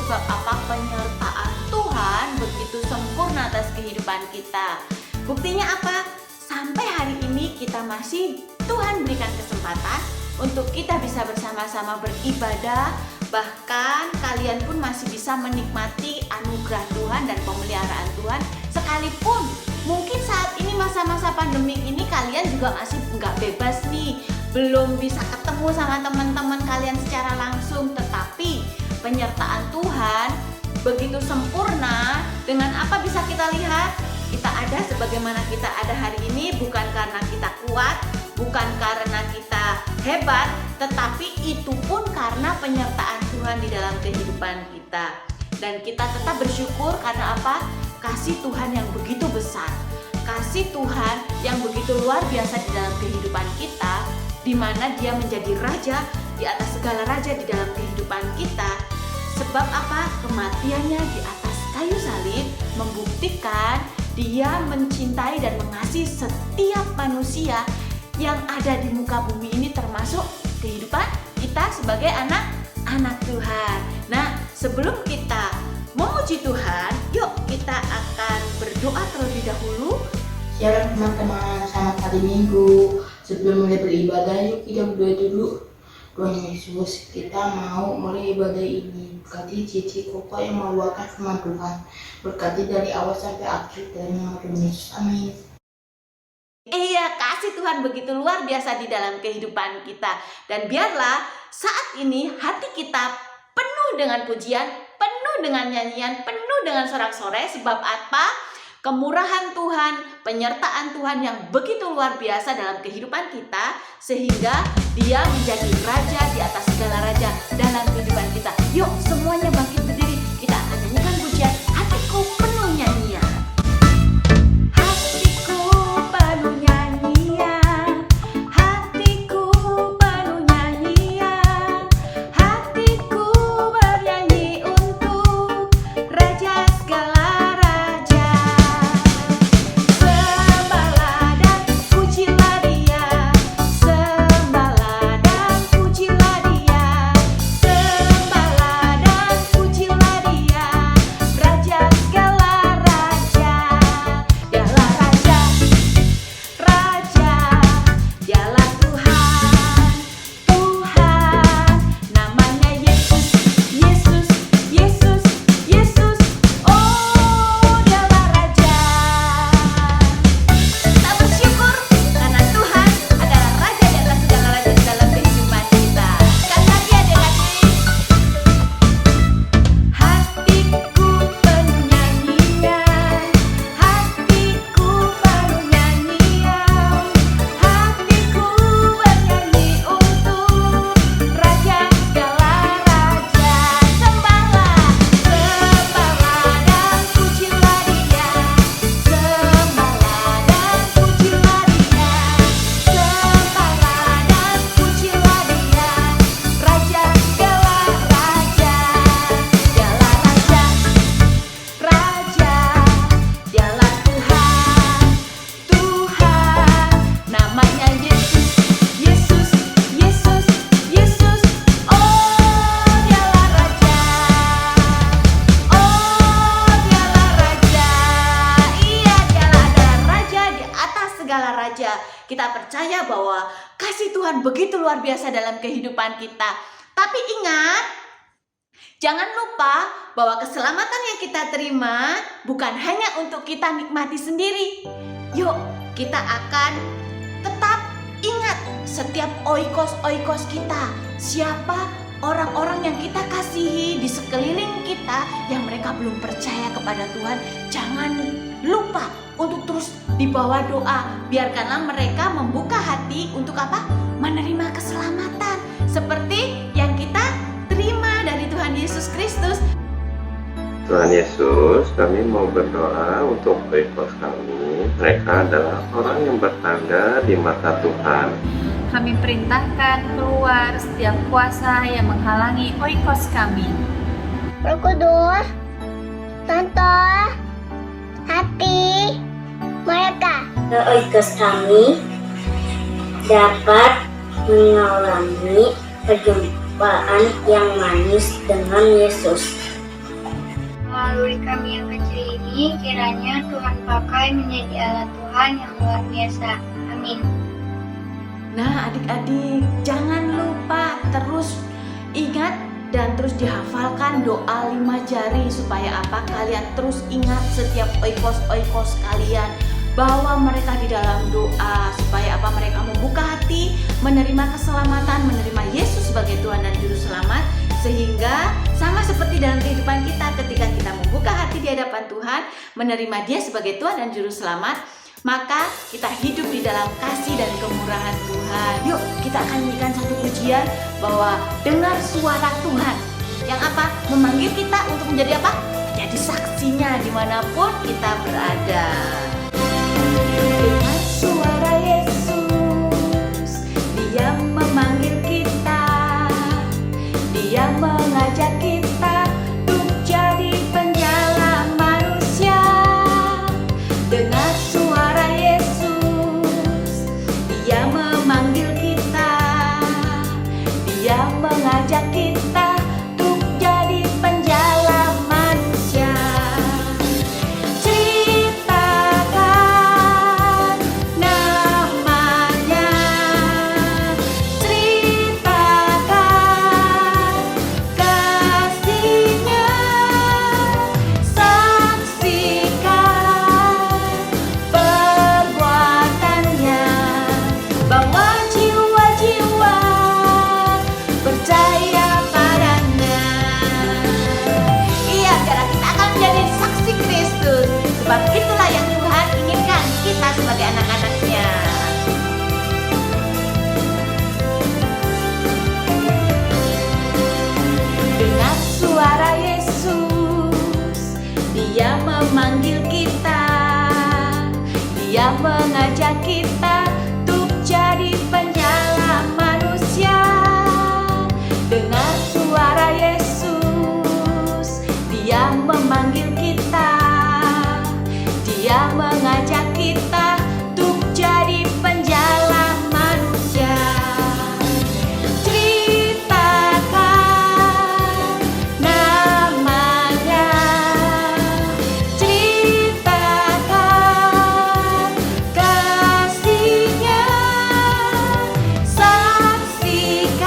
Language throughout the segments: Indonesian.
Sebab apa? Penyertaan Tuhan begitu sempurna atas kehidupan kita. Buktinya apa? Sampai hari ini kita masih Tuhan berikan kesempatan untuk kita bisa bersama-sama beribadah. Bahkan kalian pun masih bisa menikmati anugerah Tuhan dan pemeliharaan Tuhan. Sekalipun mungkin saat ini masa-masa pandemik ini kalian juga masih nggak bebas nih, belum bisa ketemu sama teman-teman kalian secara langsung. Tetapi penyertaan Tuhan begitu sempurna. Dengan apa bisa kita lihat? Kita ada sebagaimana kita ada hari ini bukan karena kita kuat, bukan karena kita hebat, tetapi itu pun karena penyertaan Tuhan di dalam kehidupan kita. Dan kita tetap bersyukur karena apa? Kasih Tuhan yang begitu besar, kasih Tuhan yang begitu luar biasa di dalam kehidupan kita, di mana Dia menjadi raja di atas segala raja di dalam kehidupan kita. Sebab apa? Kematiannya di atas kayu salib membuktikan Dia mencintai dan mengasihi setiap manusia yang ada di muka bumi ini, termasuk kehidupan kita sebagai anak-anak Tuhan. Nah, sebelum kita memuji Tuhan, yuk kita akan berdoa terlebih dahulu. Shalom teman-teman, selamat hari Minggu. Sebelum mulai beribadah, yuk kita berdoa dulu. Tuhan Yesus, kita mau mulai ibadah ini. Berkati Cici Koko yang membawakan firman Tuhan. Berkati dari awal sampai akhir dalam nama Tuhan Yesus. Amin. Iya, kasih Tuhan begitu luar biasa di dalam kehidupan kita. Dan biarlah saat ini hati kita penuh dengan pujian, penuh dengan nyanyian, penuh dengan sorak-sorai. Sebab apa? Kemurahan Tuhan, penyertaan Tuhan yang begitu luar biasa dalam kehidupan kita, sehingga Dia menjadi raja di atas segala raja dalam kehidupan kita. Yuk semuanya bangkit berdiri, kita akan nyanyikan pujian Hatiku Penuh Nyanyian. Hatiku penuh nyanyian, hatiku penuh nyanyian, hatiku bernyanyi untuk Raja segala raja. Sembahlah dan pujilah Dia, sembahlah dan pujilah Dia, sembahlah dan pujilah Dia, Raja segala raja. Dialah Raja, Raja, Dialah Tuhan, Tuhan, namanya Yesus, Yesus, Yesus, Yesus. Oh, Dialah Raja. Kita bersyukur karena Tuhan adalah Raja di atas segala raja di dalam kehidupan kita. Sekali lagi adik-adik. Hatiku penuh nyanyian, hatiku penuh nyanyian, hatiku bernyanyi untuk Raja segala raja. Sembahlah, sembahlah dan pujilah Dia, sembahlah dan pujilah Dia, sembahlah dan pujilah Dia, Raja segala raja. Dialah Raja, Raja, Dialah Tuhan, Tuhan, namanya Yesus, Yesus, Yesus, Yesus. Oh, Dialah Raja, oh, Dialah Raja. Iya, Dialah adalah Raja di atas segala raja. Kita percaya bahwa kasih Tuhan begitu luar biasa dalam kehidupan kita. Tapi ingat, jangan lupa bahwa keselamatan yang kita terima bukan hanya untuk kita nikmati sendiri. Yuk, kita akan tetap ingat setiap oikos-oikos kita. Siapa orang-orang yang kita kasihi di sekeliling kita yang mereka belum percaya kepada Tuhan. Jangan lupa untuk terus dibawa doa. Biarkanlah mereka membuka hati untuk apa? Menerima keselamatan seperti yang kita terima dari Tuhan Yesus Kristus. Tuhan Yesus, kami mau berdoa untuk oikos kami. Mereka adalah orang yang bertanda di mata Tuhan. Kami perintahkan keluar setiap kuasa yang menghalangi oikos kami. Roh Kudus, tonton hati mereka. Oikos kami dapat mengalami perjumpaan yang manis dengan Yesus. naluri kami yang kecil ini kiranya Tuhan pakai menjadi alat Tuhan yang luar biasa. Amin. Nah, adik-adik, jangan lupa terus ingat dan terus dihafalkan doa 5 jari supaya apa? Kalian terus ingat setiap oikos kalian bahwa mereka di dalam doa supaya apa? Mereka membuka hati, menerima keselamatan, menerima Yesus sebagai Tuhan dan Juru Selamat, sehingga sama seperti dalam kehidupan kita ketika kita membuka hati di hadapan Tuhan, menerima Dia sebagai Tuhan dan Juru Selamat, maka kita hidup di dalam kasih dan kemurahan Tuhan. Yuk, kita akan nyanyikan satu pujian bahwa dengar suara Tuhan yang apa? Memanggil kita untuk menjadi apa? Jadi saksinya dimanapun kita berada. Dengar suara Yesus, Dia memanggil kita, Dia mengajak kita untuk jadi penjala manusia. Dengar suara Yesus, Dia memanggil kita, Dia mengajak kita untuk jadi penjala manusia. Ceritakan namanya, ceritakan kasih-Nya, saksikan perbuatannya, bawa jiwa-jiwa percaya padanya. Iya, biarlah kita akan menjadi saksi Kristus, sebab itulah yang Tuhan inginkan kita sebagai anak-anak-Nya. Dengar suara Yesus, Dia memanggil kita, Dia mengajak kita untuk jadi penjala manusia. Dengar suara Yesus, Dia memanggil kita, Dia mengajak kita untuk jadi penjala manusia. Ceritakan namanya, ceritakan kasih-Nya, saksikan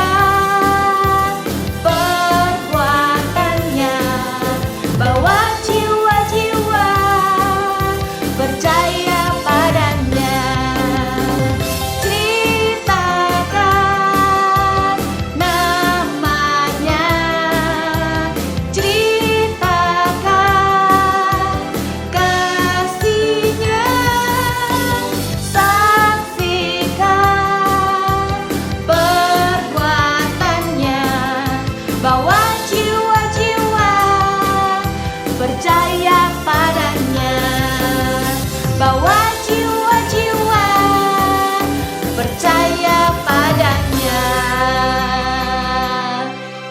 perbuatannya, bawa jiwa-jiwa percaya padanya. Ceritakan namanya, ceritakan kasih-Nya, saksikan perbuatannya, bawa jiwa-jiwa percaya padanya, bawa jiwa-jiwa percaya padanya.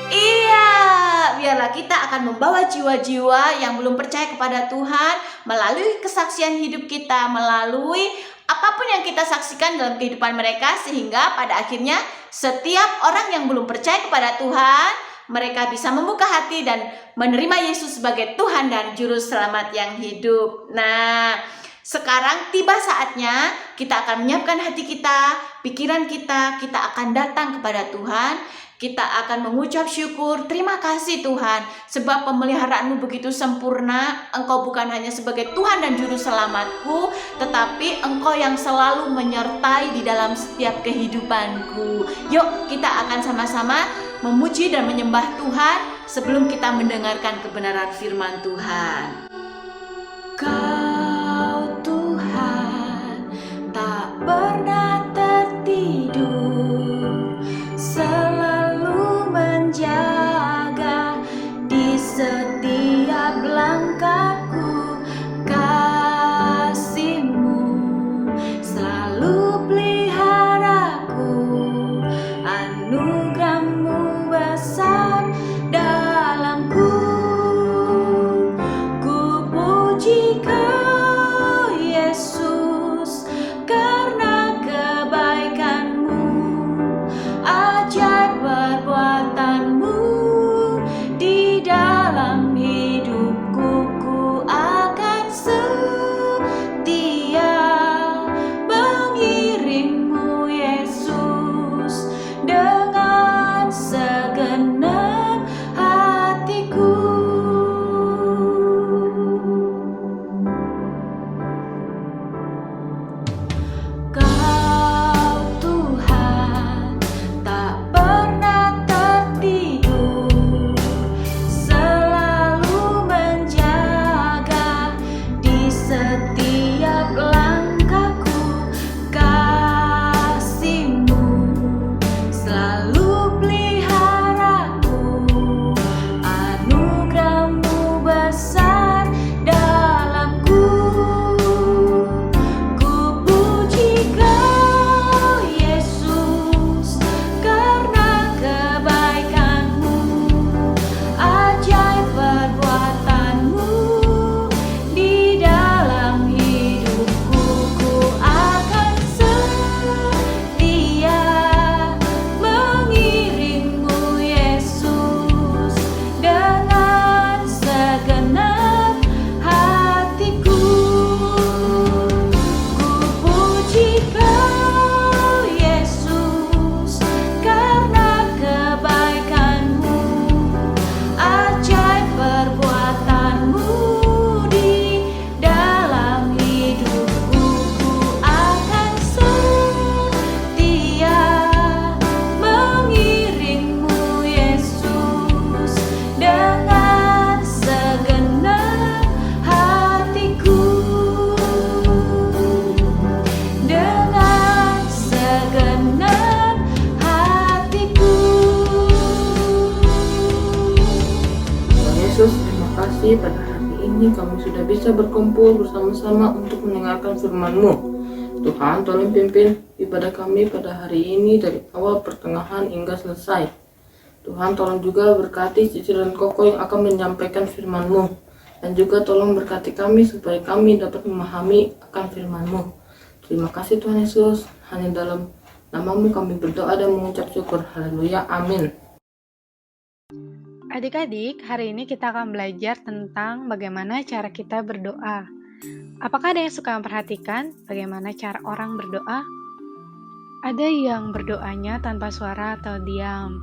Iya, biarlah kita akan membawa jiwa-jiwa yang belum percaya kepada Tuhan melalui kesaksian hidup kita, melalui apapun yang kita saksikan dalam kehidupan mereka, sehingga pada akhirnya setiap orang yang belum percaya kepada Tuhan, mereka bisa membuka hati dan menerima Yesus sebagai Tuhan dan Juru Selamat yang hidup. Nah, sekarang tiba saatnya kita akan menyiapkan hati kita, pikiran kita akan datang kepada Tuhan. Kita akan mengucap syukur, terima kasih Tuhan, sebab pemeliharaan-Mu begitu sempurna. Engkau bukan hanya sebagai Tuhan dan Juru Selamatku, tetapi Engkau yang selalu menyertai di dalam setiap kehidupanku. Yuk, kita akan sama-sama memuji dan menyembah Tuhan sebelum kita mendengarkan kebenaran firman Tuhan. Kau Tuhan tak pernah tertidur, selalu menjaga di setiap langkahku. Kasih-Mu selalu peliharaku, anugerah-Mu besar dalamku. Ku puji Kau Yesus karena kebaikan-Mu, ajaib perbuatan-Mu di dalam hidupku. kasih pada hari ini kami sudah bisa berkumpul bersama-sama untuk mendengarkan firman-Mu. Tuhan, tolong pimpin ibadah kami pada hari ini dari awal, pertengahan, hingga selesai. Tuhan, tolong juga berkati Cici dan Koko yang akan menyampaikan firman-Mu. Dan juga tolong berkati kami supaya kami dapat memahami akan firman-Mu. Terima kasih Tuhan Yesus. Hanya dalam nama-Mu kami berdoa dan mengucap syukur. Haleluya. Amin. Adik-adik, hari ini kita akan belajar tentang bagaimana cara kita berdoa. Apakah ada yang suka memperhatikan bagaimana cara orang berdoa? Ada yang berdoanya tanpa suara atau diam.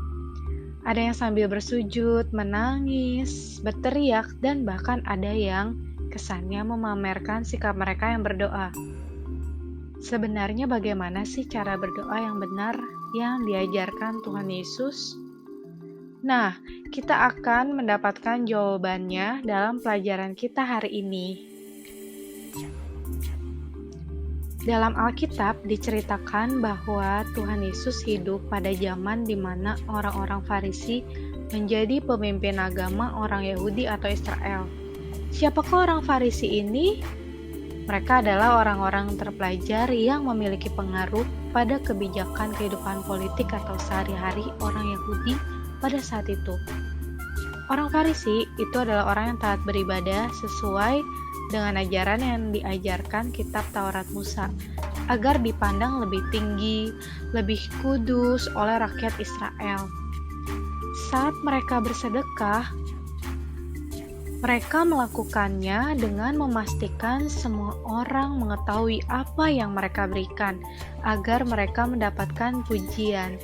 Ada yang sambil bersujud, menangis, berteriak, dan bahkan ada yang kesannya memamerkan sikap mereka yang berdoa. Sebenarnya bagaimana sih cara berdoa yang benar yang diajarkan Tuhan Yesus? Nah, kita akan mendapatkan jawabannya dalam pelajaran kita hari ini. Dalam Alkitab diceritakan bahwa Tuhan Yesus hidup pada zaman di mana orang-orang Farisi menjadi pemimpin agama orang Yahudi atau Israel. Siapakah orang Farisi ini? Mereka adalah orang-orang terpelajar yang memiliki pengaruh pada kebijakan kehidupan politik atau sehari-hari orang Yahudi pada saat itu. Orang Farisi itu adalah orang yang taat beribadah sesuai dengan ajaran yang diajarkan kitab Taurat Musa, agar dipandang lebih tinggi, lebih kudus oleh rakyat Israel. Saat mereka bersedekah, mereka melakukannya dengan memastikan semua orang mengetahui apa yang mereka berikan, agar mereka mendapatkan pujian.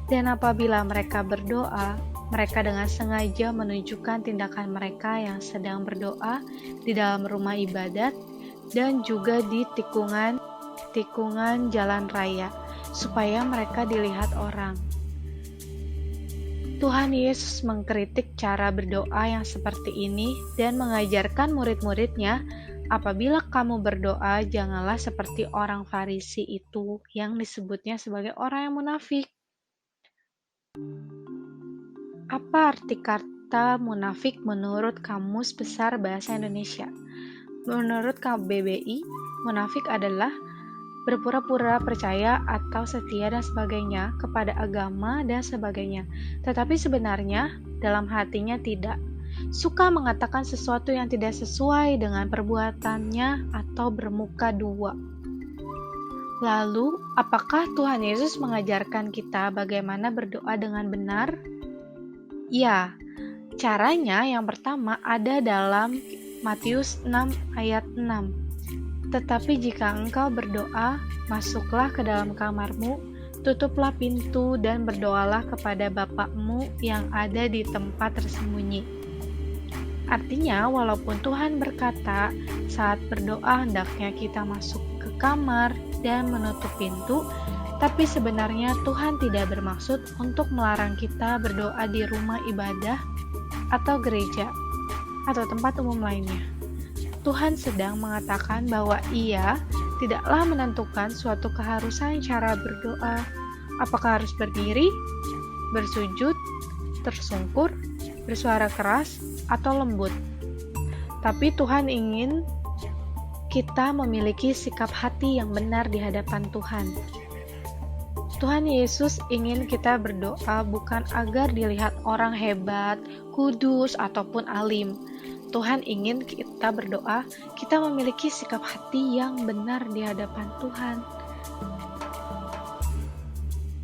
Dan apabila mereka berdoa, mereka dengan sengaja menunjukkan tindakan mereka yang sedang berdoa di dalam rumah ibadat dan juga di tikungan jalan raya, supaya mereka dilihat orang. Tuhan Yesus mengkritik cara berdoa yang seperti ini dan mengajarkan murid-muridnya, apabila kamu berdoa, janganlah seperti orang Farisi itu yang disebutnya sebagai orang yang munafik. Apa arti kata munafik menurut Kamus Besar Bahasa Indonesia? Menurut KBBI, munafik adalah berpura-pura percaya atau setia dan sebagainya kepada agama dan sebagainya, tetapi sebenarnya dalam hatinya tidak. Suka mengatakan sesuatu yang tidak sesuai dengan perbuatannya atau bermuka dua. Lalu, apakah Tuhan Yesus mengajarkan kita bagaimana berdoa dengan benar? Ya, caranya yang pertama ada dalam Matius 6 ayat 6. Tetapi jika engkau berdoa, masuklah ke dalam kamarmu, tutuplah pintu dan berdoalah kepada Bapakmu yang ada di tempat tersembunyi. Artinya, walaupun Tuhan berkata saat berdoa hendaknya kita masuk ke kamar dan menutup pintu, tapi sebenarnya Tuhan tidak bermaksud untuk melarang kita berdoa di rumah ibadah atau gereja atau tempat umum lainnya. Tuhan sedang mengatakan bahwa Ia tidaklah menentukan suatu keharusan cara berdoa. Apakah harus berdiri, bersujud, tersungkur, bersuara keras, atau lembut. Tapi Tuhan ingin kita memiliki sikap hati yang benar di hadapan Tuhan. Tuhan Yesus ingin kita berdoa bukan agar dilihat orang hebat, kudus, ataupun alim. Tuhan ingin kita berdoa, kita memiliki sikap hati yang benar di hadapan Tuhan.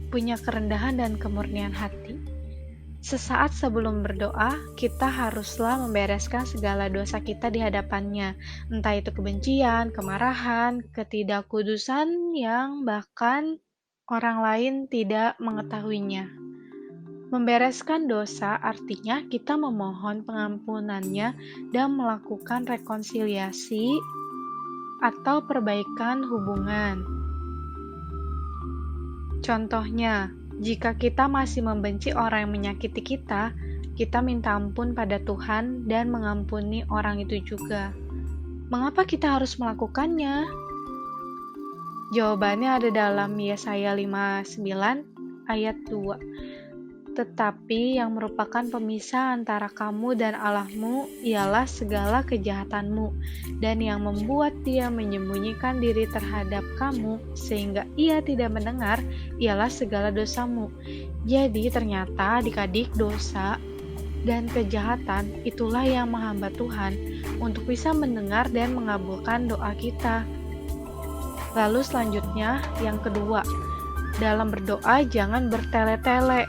Punya kerendahan dan kemurnian hati. Sesaat sebelum berdoa, kita haruslah membereskan segala dosa kita di hadapannya, entah itu kebencian, kemarahan, ketidakkudusan yang bahkan orang lain tidak mengetahuinya. Membereskan dosa artinya kita memohon pengampunannya dan melakukan rekonsiliasi atau perbaikan hubungan. Contohnya, jika kita masih membenci orang yang menyakiti kita, kita minta ampun pada Tuhan dan mengampuni orang itu juga. Mengapa kita harus melakukannya? Jawabannya ada dalam Yesaya 59 ayat 2. Tetapi yang merupakan pemisah antara kamu dan Allahmu ialah segala kejahatanmu, dan yang membuat dia menyembunyikan diri terhadap kamu sehingga ia tidak mendengar ialah segala dosamu. Jadi ternyata adik-adik, dosa dan kejahatan itulah yang menghambat Tuhan untuk bisa mendengar dan mengabulkan doa kita. Lalu selanjutnya yang kedua, dalam berdoa jangan bertele-tele.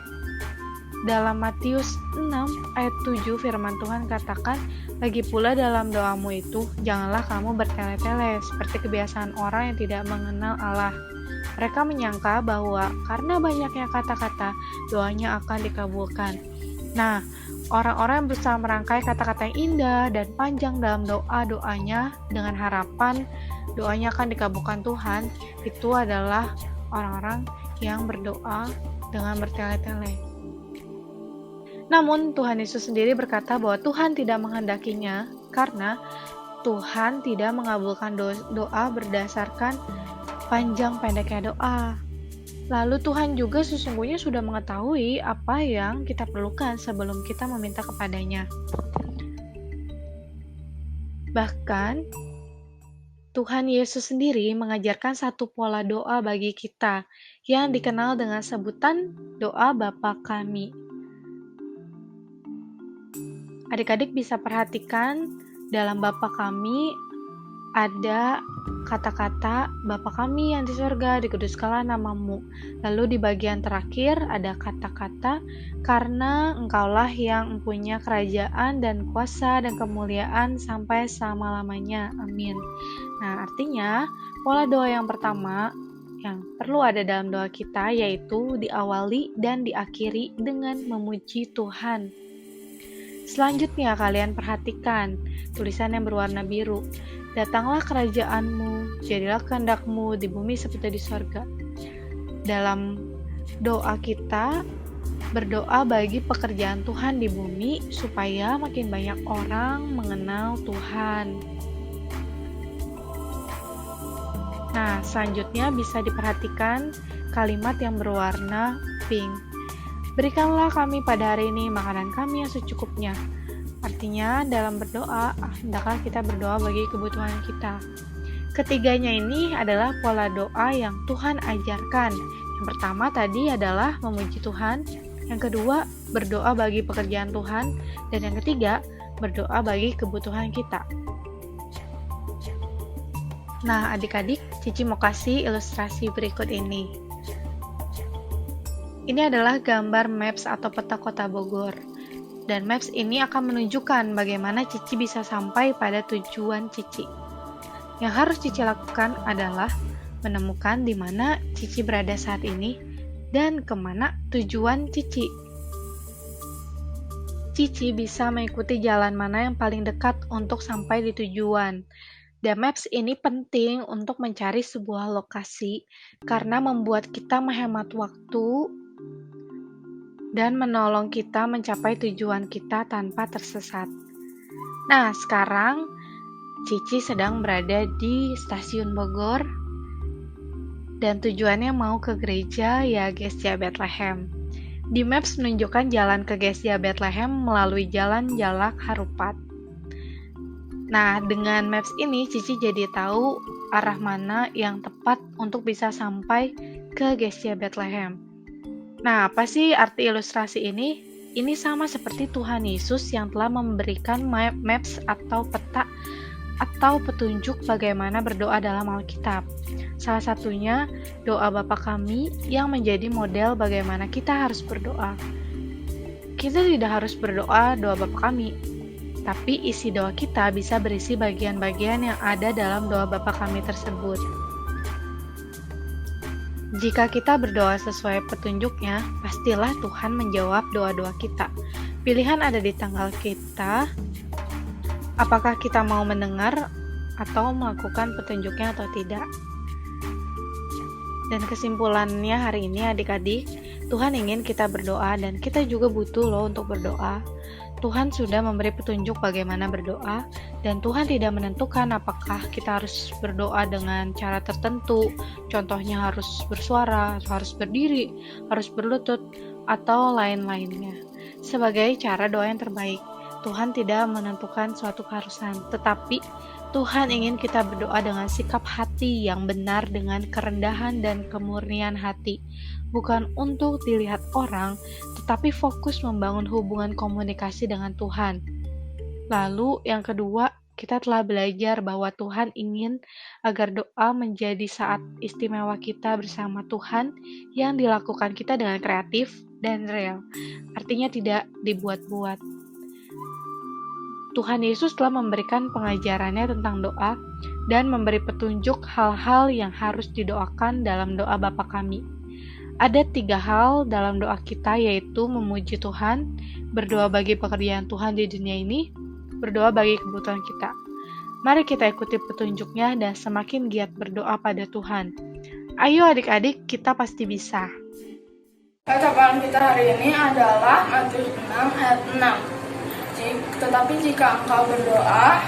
Dalam Matius 6 ayat 7 firman Tuhan katakan, lagi pula dalam doamu itu janganlah kamu bertele-tele seperti kebiasaan orang yang tidak mengenal Allah. Mereka menyangka bahwa karena banyaknya kata-kata doanya akan dikabulkan. Nah, orang-orang yang berusaha merangkai kata-kata yang indah dan panjang dalam doa-doanya dengan harapan doanya akan dikabulkan Tuhan, itu adalah orang-orang yang berdoa dengan bertele-tele. Namun Tuhan Yesus sendiri berkata bahwa Tuhan tidak menghendakinya karena Tuhan tidak mengabulkan doa berdasarkan panjang pendeknya doa. Lalu Tuhan juga sesungguhnya sudah mengetahui apa yang kita perlukan sebelum kita meminta kepadanya. Bahkan Tuhan Yesus sendiri mengajarkan satu pola doa bagi kita yang dikenal dengan sebutan doa Bapa Kami. Adik-adik bisa perhatikan dalam Bapa Kami ada kata-kata Bapa Kami yang di surga, dikuduskanlah namamu. Lalu di bagian terakhir ada kata-kata karena engkaulah yang mempunyai kerajaan dan kuasa dan kemuliaan sampai selama-lamanya. Amin. Nah, artinya pola doa yang pertama yang perlu ada dalam doa kita yaitu diawali dan diakhiri dengan memuji Tuhan. Selanjutnya kalian perhatikan tulisan yang berwarna biru. Datanglah kerajaanmu, jadilah kehendakmu di bumi seperti di sorga. Dalam doa kita berdoa bagi pekerjaan Tuhan di bumi supaya makin banyak orang mengenal Tuhan. Nah, selanjutnya bisa diperhatikan kalimat yang berwarna pink. Berikanlah kami pada hari ini makanan kami yang secukupnya. Artinya dalam berdoa, hendaklah kita berdoa bagi kebutuhan kita. Ketiganya ini adalah pola doa yang Tuhan ajarkan. Yang pertama tadi adalah memuji Tuhan. Yang kedua, berdoa bagi pekerjaan Tuhan. Dan yang ketiga, berdoa bagi kebutuhan kita. Nah, adik-adik, Cici mau kasih ilustrasi berikut ini. Ini adalah gambar maps atau peta kota Bogor. Dan maps ini akan menunjukkan bagaimana Cici bisa sampai pada tujuan Cici. Yang harus Cici lakukan adalah menemukan di mana Cici berada saat ini dan kemana tujuan Cici. Cici bisa mengikuti jalan mana yang paling dekat untuk sampai di tujuan. Dan maps ini penting untuk mencari sebuah lokasi karena membuat kita menghemat waktu dan menolong kita mencapai tujuan kita tanpa tersesat. Nah, sekarang Cici sedang berada di stasiun Bogor dan tujuannya mau ke gereja ya Gestia Bethlehem. Di maps menunjukkan jalan ke Gestia Bethlehem melalui jalan Jalak Harupat. Nah, dengan maps ini Cici jadi tahu arah mana yang tepat untuk bisa sampai ke Gestia Bethlehem. Nah, apa sih arti ilustrasi ini? Ini sama seperti Tuhan Yesus yang telah memberikan maps atau peta atau petunjuk bagaimana berdoa dalam Alkitab. Salah satunya doa Bapa Kami yang menjadi model bagaimana kita harus berdoa. Kita tidak harus berdoa doa Bapa Kami, tapi isi doa kita bisa berisi bagian-bagian yang ada dalam doa Bapa Kami tersebut. Jika kita berdoa sesuai petunjuknya, pastilah Tuhan menjawab doa-doa kita. Pilihan ada di tangan kita, apakah kita mau mendengar atau melakukan petunjuknya atau tidak. Dan kesimpulannya hari ini adik-adik, Tuhan ingin kita berdoa dan kita juga butuh loh untuk berdoa. Tuhan sudah memberi petunjuk bagaimana berdoa dan Tuhan tidak menentukan apakah kita harus berdoa dengan cara tertentu. Contohnya harus bersuara, harus berdiri, harus berlutut, atau lain-lainnya. Sebagai cara doa yang terbaik, Tuhan tidak menentukan suatu keharusan, tetapi Tuhan ingin kita berdoa dengan sikap hati yang benar, dengan kerendahan dan kemurnian hati, bukan untuk dilihat orang, tetapi fokus membangun hubungan komunikasi dengan Tuhan. Lalu yang kedua, kita telah belajar bahwa Tuhan ingin agar doa menjadi saat istimewa kita bersama Tuhan yang dilakukan kita dengan kreatif dan real. Artinya tidak dibuat-buat. Tuhan Yesus telah memberikan pengajarannya tentang doa dan memberi petunjuk hal-hal yang harus didoakan dalam doa Bapa kami. Ada 3 hal dalam doa kita, yaitu memuji Tuhan, berdoa bagi pekerjaan Tuhan di dunia ini, berdoa bagi kebutuhan kita. Mari kita ikuti petunjuknya dan semakin giat berdoa pada Tuhan. Ayo adik-adik, kita pasti bisa. Bacaan kita hari ini adalah Matius 6 ayat 6. Tetapi jika engkau berdoa,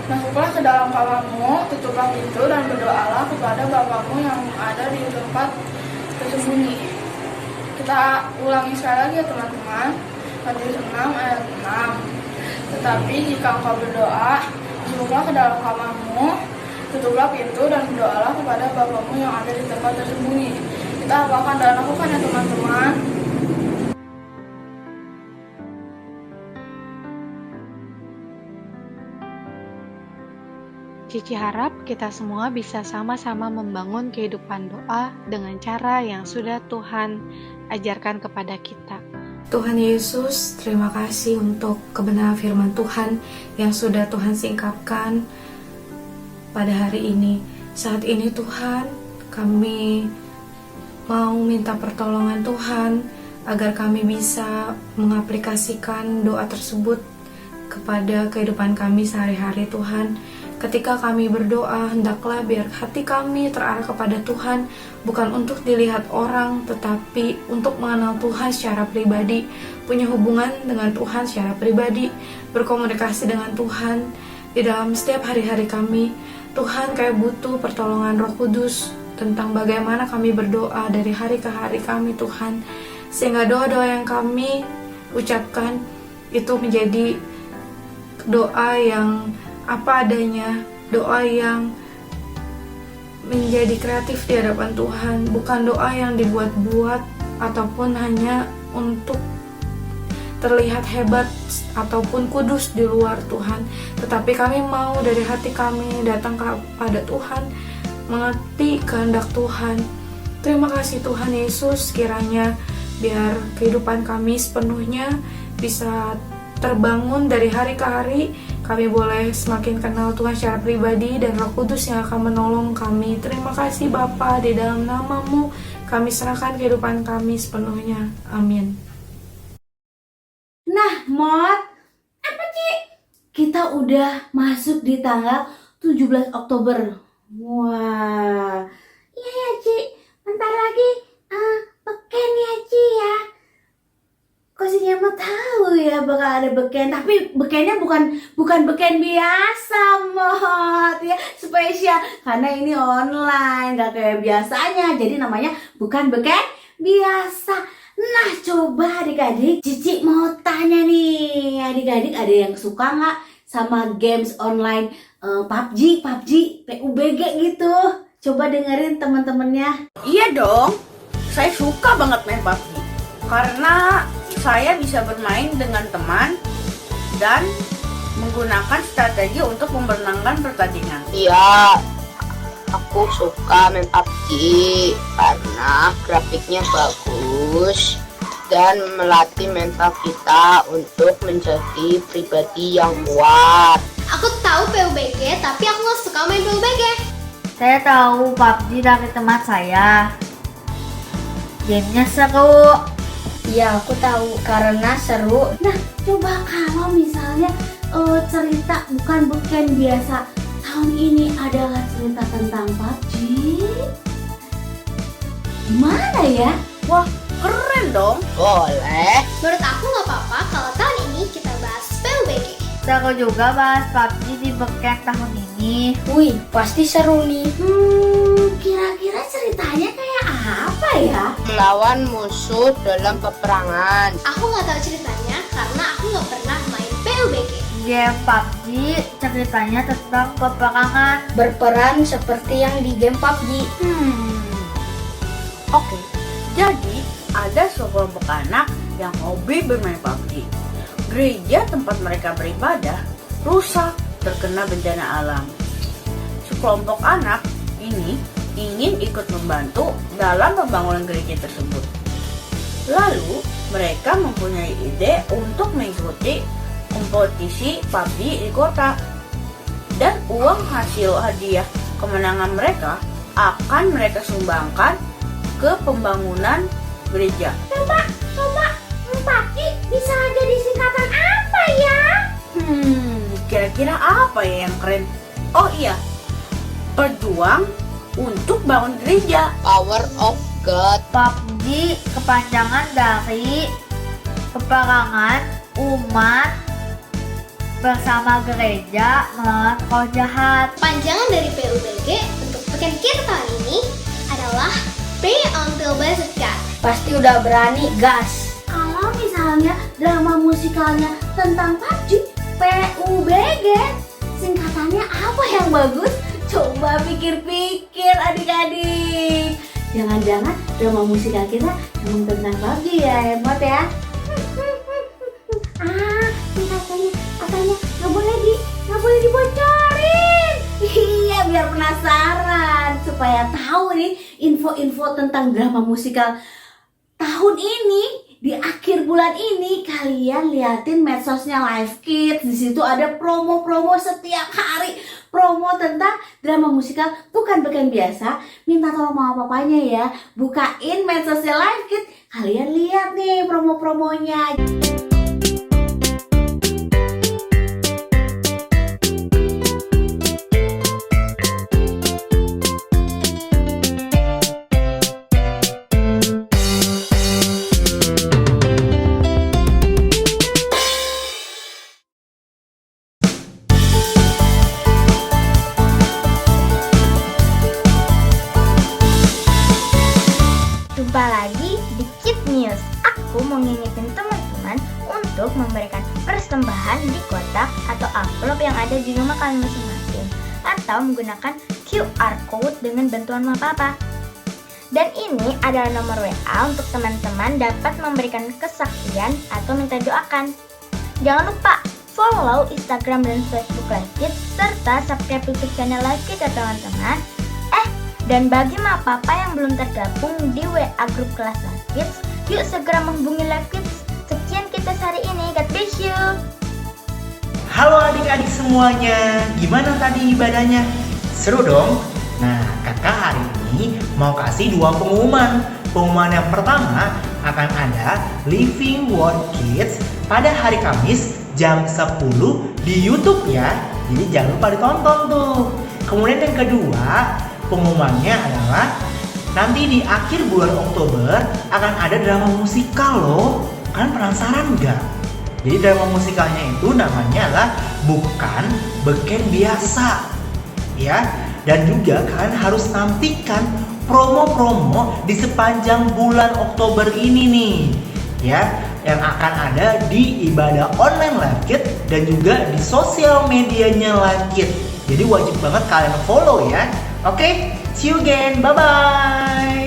masuklah ke dalam kamarmu, tutuplah pintu dan berdoalah kepada Bapamu yang ada di tempat tersembunyi. Kita ulangi sekali lagi ya teman-teman. Matius 6 ayat 6. Tetapi jika engkau berdoa, masuklah ke dalam kamarmu, tutuplah pintu dan berdoalah kepada Bapamu yang ada di tempat tersembunyi. Kita akan lakukan ya teman-teman. Cici harap kita semua bisa sama-sama membangun kehidupan doa dengan cara yang sudah Tuhan ajarkan kepada kita. Tuhan Yesus, terima kasih untuk kebenaran firman Tuhan yang sudah Tuhan singkapkan pada hari ini. Saat ini Tuhan, kami mau minta pertolongan Tuhan agar kami bisa mengaplikasikan doa tersebut kepada kehidupan kami sehari-hari Tuhan. Ketika kami berdoa, hendaklah biar hati kami terarah kepada Tuhan, bukan untuk dilihat orang, tetapi untuk mengenal Tuhan secara pribadi, punya hubungan dengan Tuhan secara pribadi, berkomunikasi dengan Tuhan di dalam setiap hari-hari kami. Tuhan, kayak butuh pertolongan Roh Kudus tentang bagaimana kami berdoa dari hari ke hari kami Tuhan, sehingga doa-doa yang kami ucapkan itu menjadi doa yang apa adanya, doa yang menjadi kreatif di hadapan Tuhan, bukan doa yang dibuat-buat ataupun hanya untuk terlihat hebat ataupun kudus di luar Tuhan, tetapi kami mau dari hati kami datang kepada Tuhan, mengerti kehendak Tuhan. Terima kasih Tuhan Yesus, kiranya biar kehidupan kami sepenuhnya bisa terbangun dari hari ke hari. Kami boleh semakin kenal Tuhan secara pribadi dan Roh Kudus yang akan menolong kami. Terima kasih Bapa, di dalam nama-Mu kami serahkan kehidupan kami sepenuhnya. Amin. Nah, Mot, apa Ci? Kita udah masuk di tanggal 17 Oktober. Wah, iya ya Ci, bentar lagi beken ya Ci ya. Kok si Nyama tahu ya bakal ada beken, tapi bekennya bukan beken biasa, Mot ya, spesial karena ini online, gak kayak biasanya, jadi namanya bukan beken biasa. Nah, coba adik-adik, Cici mau tanya nih, adik-adik ada yang suka nggak sama games online PUBG, PUBG gitu? Coba dengerin teman-temannya. Iya dong, saya suka banget main PUBG karena saya bisa bermain dengan teman dan menggunakan strategi untuk memenangkan pertandingan. Iya, aku suka main PUBG karena grafiknya bagus dan melatih mental kita untuk menjadi pribadi yang kuat. Aku tahu PUBG, tapi aku nggak suka main PUBG. Saya tahu PUBG dari teman saya. Gamenya seru. Iya, aku tahu karena seru. Nah, coba kalau misalnya cerita bukan beken biasa tahun ini adalah cerita tentang PUBG, gimana ya? Wah, keren dong. Boleh. Menurut aku nggak apa-apa kalau tahun ini kita bahas PUBG. Seru juga bahas PUBG di beken tahun ini. Wih, pasti seru nih. Kira-kira ceritanya kayak apa ya? Melawan musuh dalam peperangan. Aku nggak tahu ceritanya karena aku nggak pernah main PUBG. Game PUBG ceritanya tentang peperangan. Berperan seperti yang di game PUBG. Oke, jadi ada sekelompok anak yang hobi bermain PUBG. Gereja tempat mereka beribadah rusak terkena bencana alam. Sekelompok anak ini ingin ikut membantu dalam pembangunan gereja tersebut. Lalu, mereka mempunyai ide untuk mengikuti kompetisi PUBG di kota. Dan uang hasil hadiah kemenangan mereka akan mereka sumbangkan ke pembangunan gereja. Coba, PUBG bisa jadi singkatan apa ya? Kira-kira apa ya yang keren? Oh iya, berjuang untuk bangun gereja. Power of God. PUBG kepanjangan dari peperangan umat bersama gereja melawan roh jahat. Panjangan dari PUBG untuk pekan kita tahun ini adalah Pray Until Blessed God. Pasti udah berani, gas. Kalau misalnya drama musikalnya tentang PUBG, PUBG, singkatannya apa yang bagus? Coba pikir-pikir adik-adik. Jangan-jangan drama musikal kita memang tentang PUBG ya, hebat ya. Singkatannya katanya nggak boleh dibocorin. Iya, biar penasaran supaya tahu nih info-info tentang drama musikal tahun ini. Di akhir bulan ini kalian liatin medsosnya Live Kids. Di situ ada promo-promo setiap hari, promo tentang drama musikal bukan biasa. Minta tolong mama papanya ya, bukain medsosnya Live Kids. Kalian lihat nih promo-promonya. Jumpa lagi di Kid News. Aku mau ngingetin teman-teman untuk memberikan persembahan di kotak atau amplop yang ada di rumah kalian masing-masing, atau menggunakan QR code dengan bantuan Mama Papa. Dan ini adalah nomor WA untuk teman-teman dapat memberikan kesaksian atau minta doakan. Jangan lupa follow Instagram dan Facebook Live Kids serta subscribe YouTube channel Live Kids ya teman-teman. Dan bagi Mama Papa yang belum tergabung di WA grup kelas Live Kids, yuk segera menghubungi Live Kids. Sekian kita hari ini, God bless you. Halo adik-adik semuanya, gimana tadi ibadahnya? Seru dong? Nah, kakak hari ini mau kasih 2 pengumuman. Pengumuman yang pertama akan ada Living Word Kids pada hari Kamis jam 10 di YouTube ya. Jadi jangan lupa ditonton tuh. Kemudian yang kedua, pengumumannya adalah nanti di akhir bulan Oktober akan ada drama musikal loh. Kalian penasaran nggak? Jadi drama musikalnya itu namanya adalah Bukan Beken Biasa ya. Dan juga kalian harus nantikan promo-promo di sepanjang bulan Oktober ini nih ya, yang akan ada di ibadah online Live Kids dan juga di sosial medianya Live Kids. Jadi wajib banget kalian follow ya. Oke, see you again. Bye-bye.